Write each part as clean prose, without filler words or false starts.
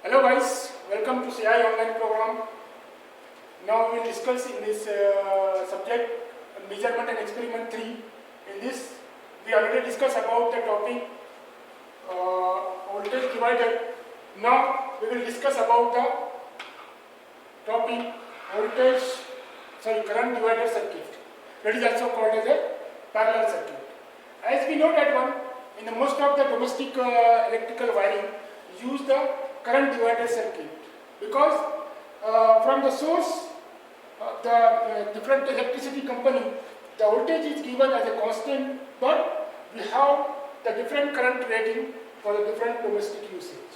Hello guys, welcome to CI online program. Now we will discuss in this subject measurement and experiment 3. In this we already discussed about the topic voltage divider. Now we will discuss about the topic current divider circuit. That is also called as a parallel circuit. As we know that one, in the most of the domestic electrical wiring use the current divider circuit, because from the source the different electricity company, the voltage is given as a constant, but we have the different current rating for the different domestic usage.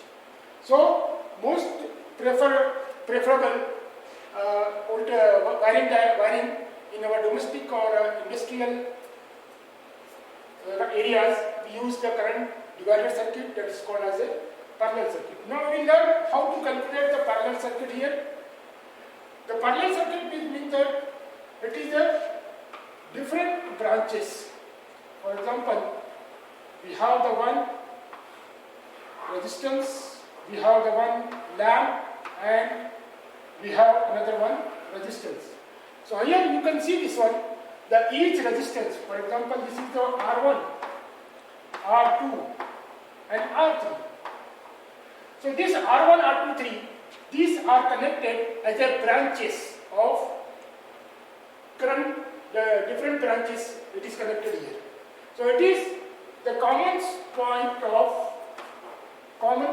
So most preferable wiring in our domestic or industrial areas, we use the current divider circuit, that is called as a parallel circuit. Now we learn how to calculate the parallel circuit here. The parallel circuit means that it is a different branches. For example, we have the one resistance, we have the one lamp, and we have another one resistance. So here you can see this one, the each resistance, for example this is the R1, R2 and R3. So this R1, R2, 3, these are connected as a branches of current, the different branches it is connected here. So it is the common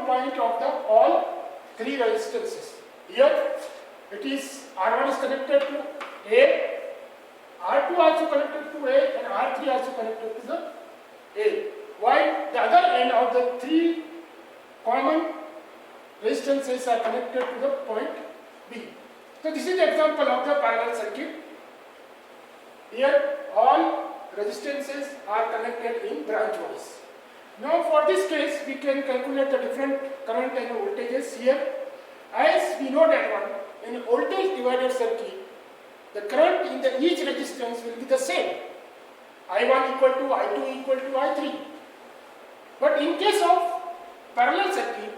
point of the all three resistances. Here it is R1 is connected to A, R2 also connected to A, and R3 also connected to the A. While the other end of the three common resistances are connected to the point B. So this is the example of the parallel circuit. Here all resistances are connected in branch wise. Now for this case we can calculate the different current and voltages here. As we know that one, in a voltage divider circuit, the current in the each resistance will be the same. I1 equal to I2 equal to I3. But in case of parallel circuit,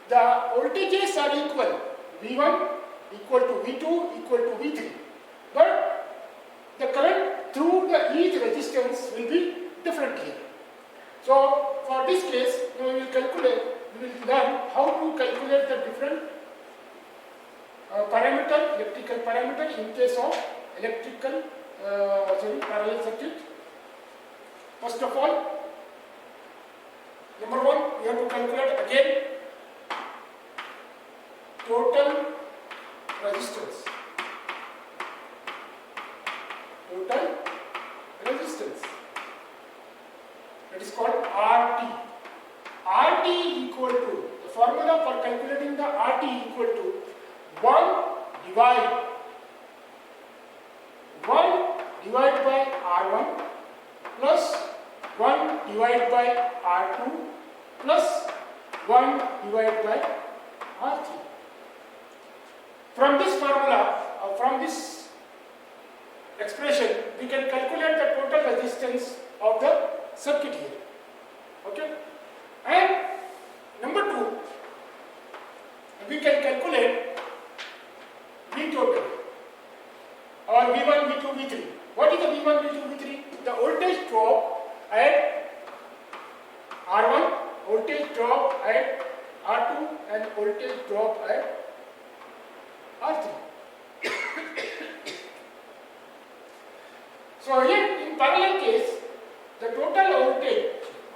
the voltages are equal. V1 equal to V2 equal to V3. But the current through the each resistance will be different here. So for this case, we will learn how to calculate the different electrical parameter in case of parallel circuit. First of all, number one, we have to calculate again total resistance. Total resistance. That is called RT. RT equal to, the formula for calculating the RT equal to 1 divided by R1 plus 1 divided by R2 plus 1 divided by R3. From this formula, from this expression, we can calculate the total resistance of the circuit here. Okay? And number two, we can calculate V total or V1, V2, V3. What is the V1, V2, V3? The voltage drop at R1, voltage drop at R2 and voltage drop at R3. So here in parallel case, the total voltage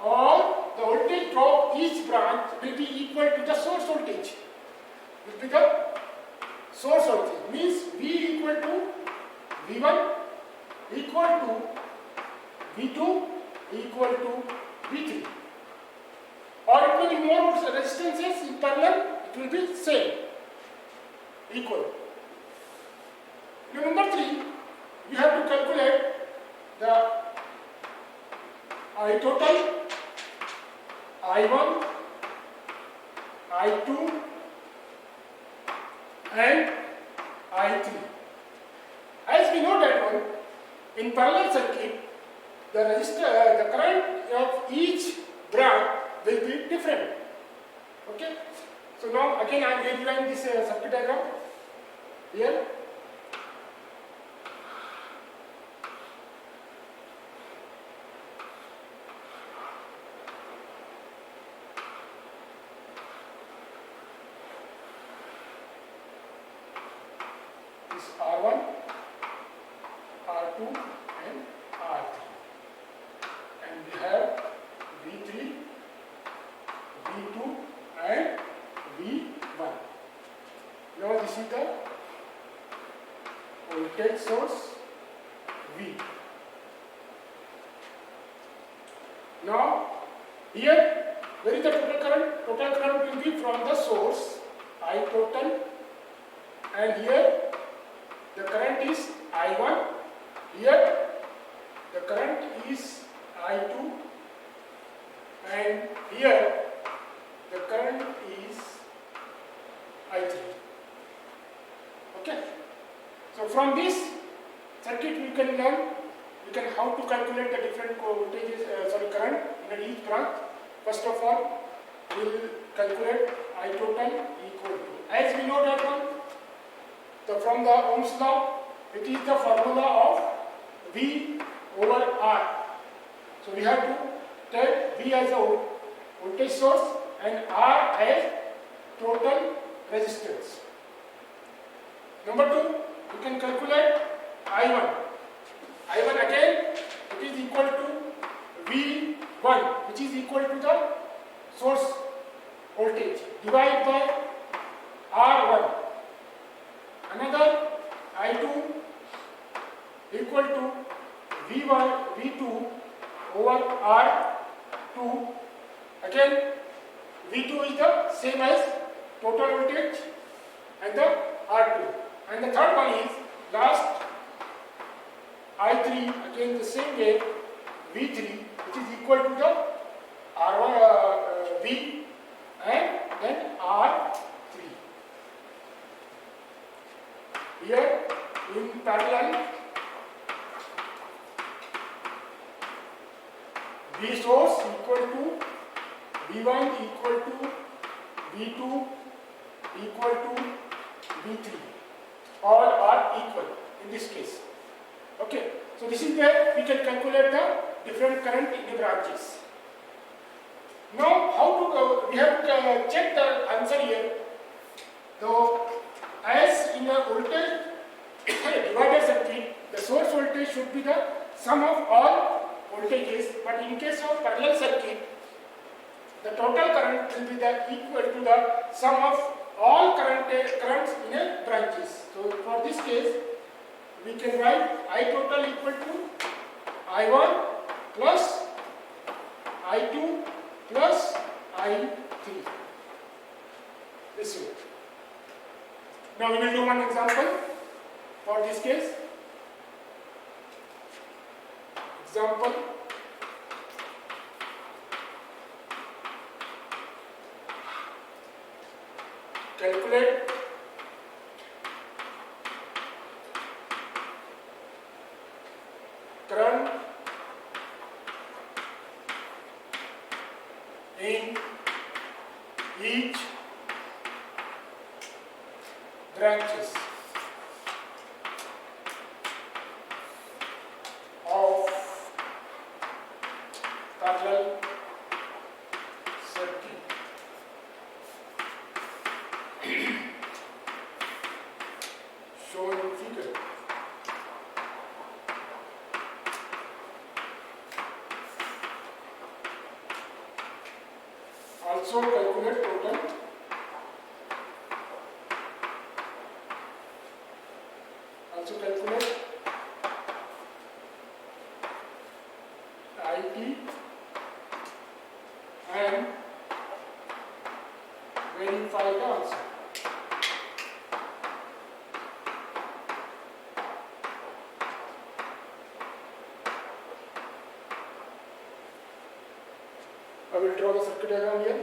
or the voltage drop each branch will be equal to the source voltage. Will be the source voltage, means V equal to V1 equal to V2 equal to V3. Or it will be more resistances in parallel, it will be same, equal. Now number 3, we have to calculate the I total, I1, I2 and I3. As we know that one, in parallel circuit, the current of each branch will be different. Okay? So now again I am redrawing this circuit diagram here. This R1, R2 and R3, and we have V3, V2 and V1. Now this is the voltage source V. Now here where is the total current? Total current will be from the source I total, and here the current is I1, here the current is I2, and here the current is I3. Okay. So from this circuit we can learn how to calculate the different voltages, current in each branch. First of all, we will calculate I total equal to, as we know that one, so from the Ohm's law, it is the formula of V over R. So we have to take V as a voltage source and R as total resistance. Number 2, you can calculate I1. I1 again, it is equal to V1, which is equal to the source voltage divided by R1. Another I2 equal to V2 over R2. Again, V2 is the same as total voltage and the R2. And the third one is last I3, again the same way, V3, which is equal to the R1 V and then R3. Here in parallel, V source equal to V1 equal to V2 equal to V3. All are equal in this case. Okay, so this is where we can calculate the different current in the branches. Now, how to we have to check the answer here. So, as in a voltage divider circuit, the source voltage should be the sum of all voltages, but in case of parallel circuit, the total current will be the equal to the sum of all currents in a branches. So, for this case, we can write I total equal to I1 plus I2 plus I3. This way. Now we will do one example for this case. Example. Calculate current in each branches of parallel circuit. Shown in figure. Also calculate total. Also calculate IT and verify the answer. I will draw the circuit diagram here.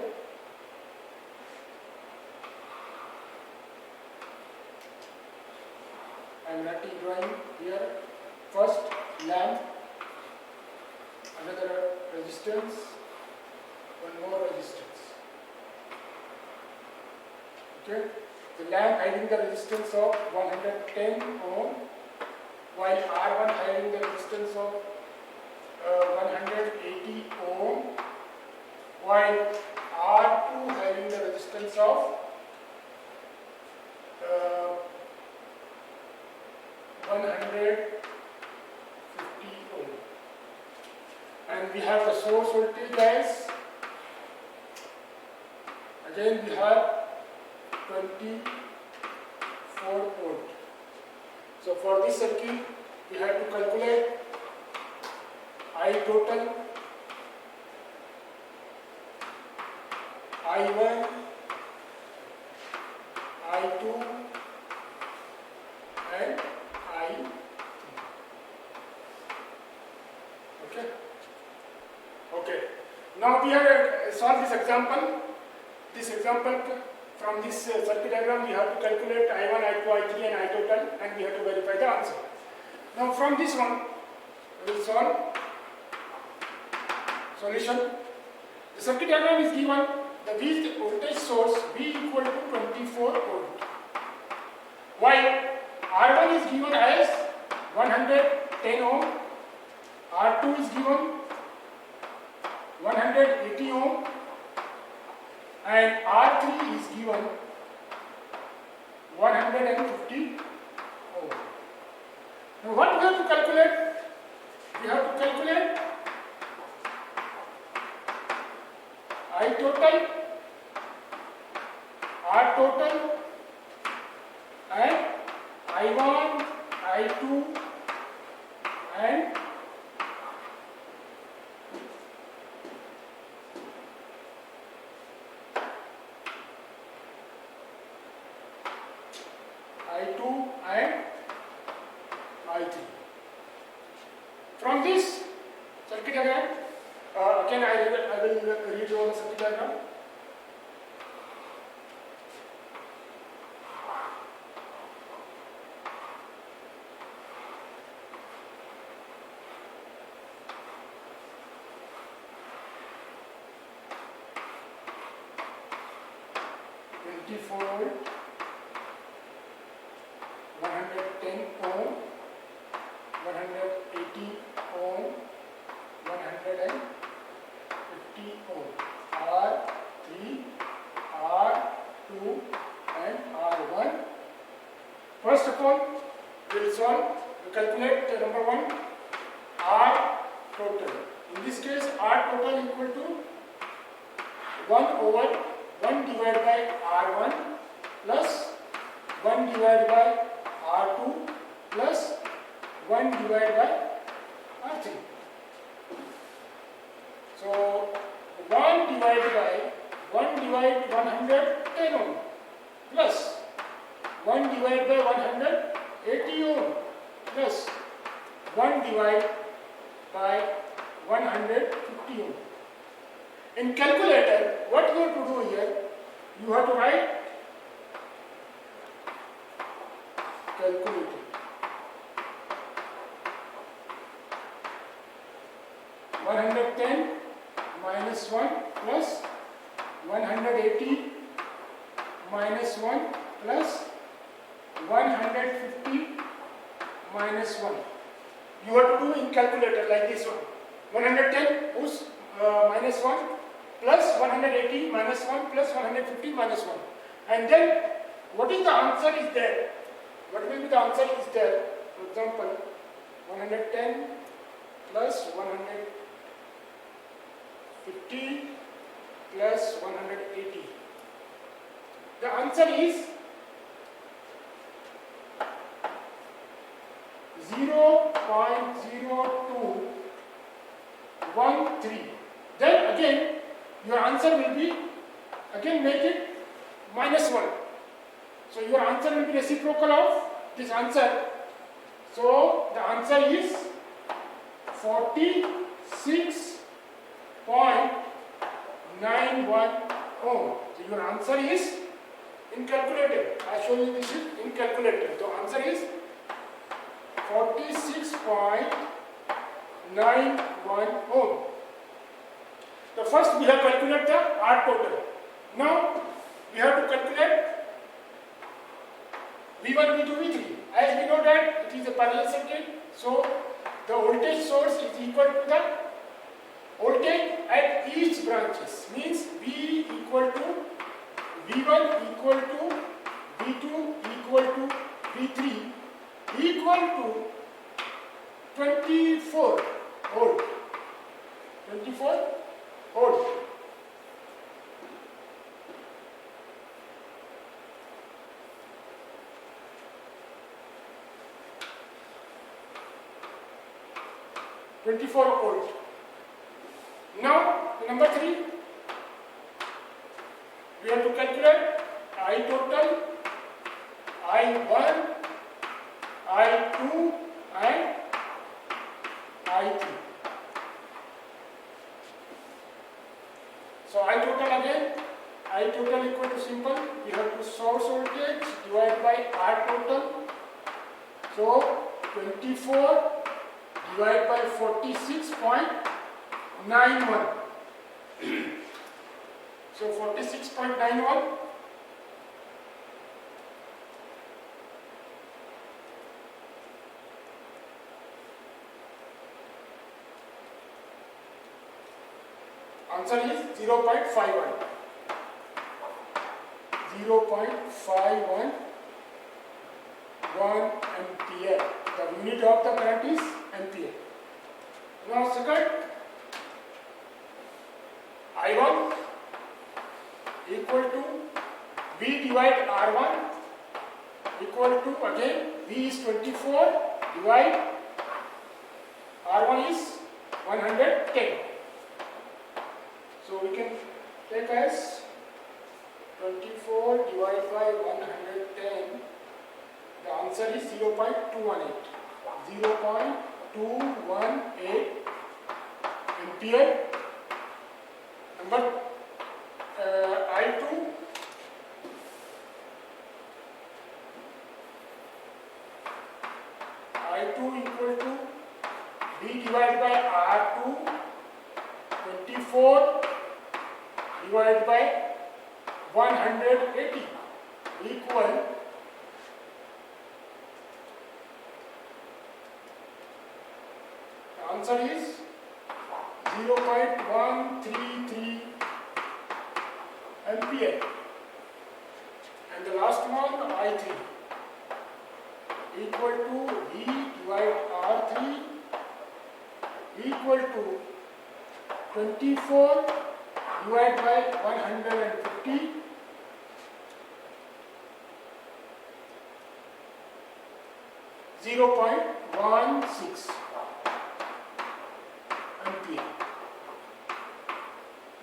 I am not drawing here. First lamp, another resistance, one more resistance. Okay, the lamp having the resistance of 110 ohm, while R1 having the resistance of 180 ohm, while R2 having the resistance of 150 ohm. And we have the source voltage as, again we have 24 volt. So for this circuit we have to calculate I total, I1, I2 and I3. Okay. Okay. Now we have solved this example. This example, from this circuit diagram we have to calculate I1, I2, I3 and I total, and we have to verify the answer. Now from this one we will solve solution. The circuit diagram is given. The voltage source V equal to 24 volt. While R1 is given as 110 ohm, R2 is given 180 ohm, and R3 is given 150 ohm. Now what we have to calculate? We have to calculate I total, R total and I1, I2 and I2 and I3. From this circuit diagram, again I will redraw the circuit diagram. Volt, 110 ohm, 180 ohm, 150 ohm, R3, R2 and R1. First of all, we will solve, we calculate number 1, R total. In this case, R total equal to 1 over 1 divided by R1 plus 1 divided by R2 plus 1 divided by R3. So 1 divided by 1 divided 110 ohm plus 1 divided by 180 ohm plus 1 divided by 150 ohm. In calculator, what you have to do here, you have to write calculator. 110 minus 1 plus 180 minus 1 plus 150 minus 1. You have to do in calculator like this one. 110 whose minus 1 plus 180 minus 1 plus 150 minus 1. And then what is the answer is there? What will be the answer is there? For example, 110 plus 150 plus 180. The answer is 0.0213. Then again your answer will be, again make it minus 1. So your answer will be reciprocal of this answer. So the answer is 46.91 ohm. So your answer is in calculator. I show you this is in calculator. So answer is 46.91 ohm. The first we have calculated the R total. Now we have to calculate V1, V2, V3. As we know that it is a parallel circuit, so the voltage source is equal to the voltage at each branches. Means V equal to V1 equal to V2 equal to V3 equal to 24 volt. 24 volt. Now, number 3, we have to calculate I total, I1, I2 and I3. So I total again, I total equal to simple, we have to source voltage divided by R total. So 24 divided by 46.91. So 46.91. Answer is 0.51. 0.51 1 ampere. The unit of the current is ampere. Now second, I1 equal to V divide R1 equal to, again V is 24 divide R1 is 110. So we can take as 24 divided by 110. The answer is 0.218. 0.218 ampere. Number I2 equal to V divided by R2 24 divided by 180 equal the answer is 0.133 ampere. And the last one, I3 equal to V divided R3 equal to 24 divided by 150 0.16 ampere.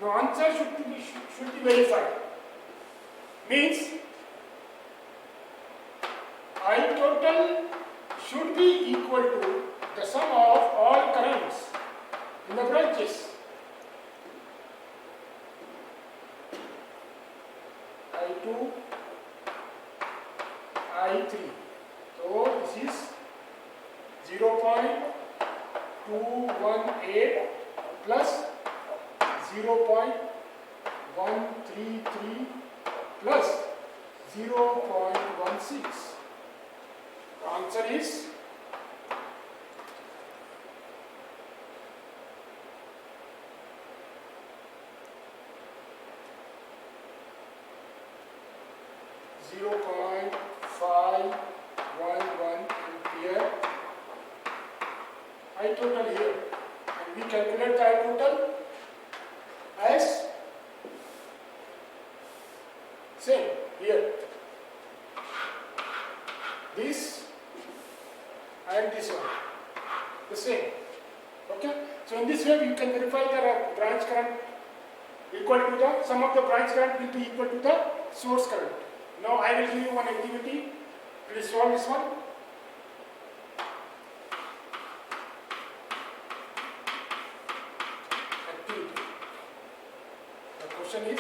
Now answer should be verified. Means I total should be equal to the sum of all currents in the branches. I2, I3. So this is 0.218 plus 0.133 plus 0.16. The answer is 0.511 ampere. I total here, and we calculate the I total as same here, this and this one, the same. Okay, so in this way you can verify the branch current equal to the sum of the branch current will be equal to the source current. Now I will give you one activity. Please solve this one. Activity. The question is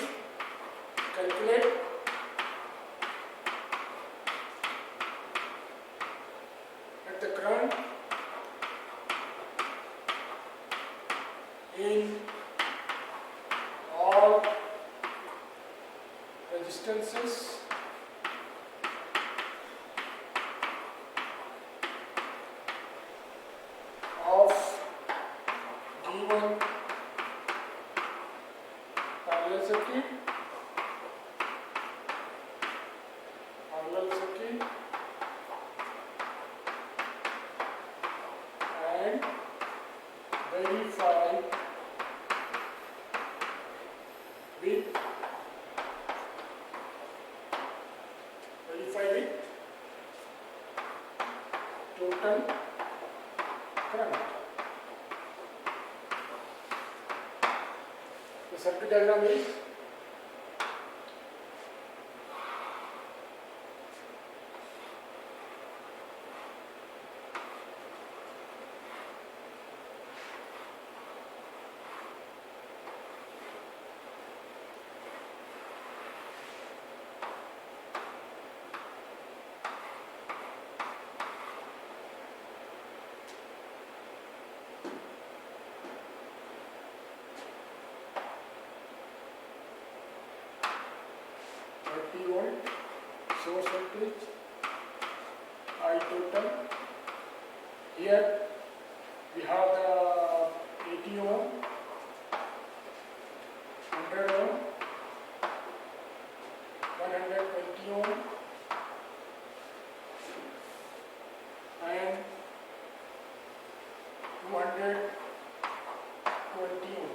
calculate at the current in all resistances battery and verify with total current. The circuit diagram is volt source voltage, I total. Here we have the 80 ohm, 100 ohm, 120 ohm and 220 ohm.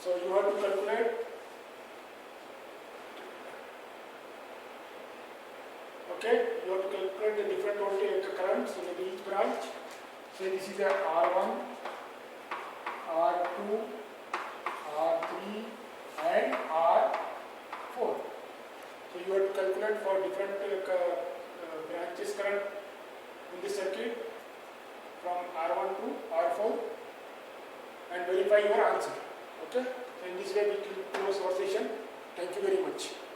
So you have to calculate. Okay, you have to calculate the different voltage currents in each branch. So this is the R1, R2, R3 and R4. So you have to calculate for different branches current in the circuit from R1 to R4 and verify your answer. Okay, so in this way we will close our session. Thank you very much.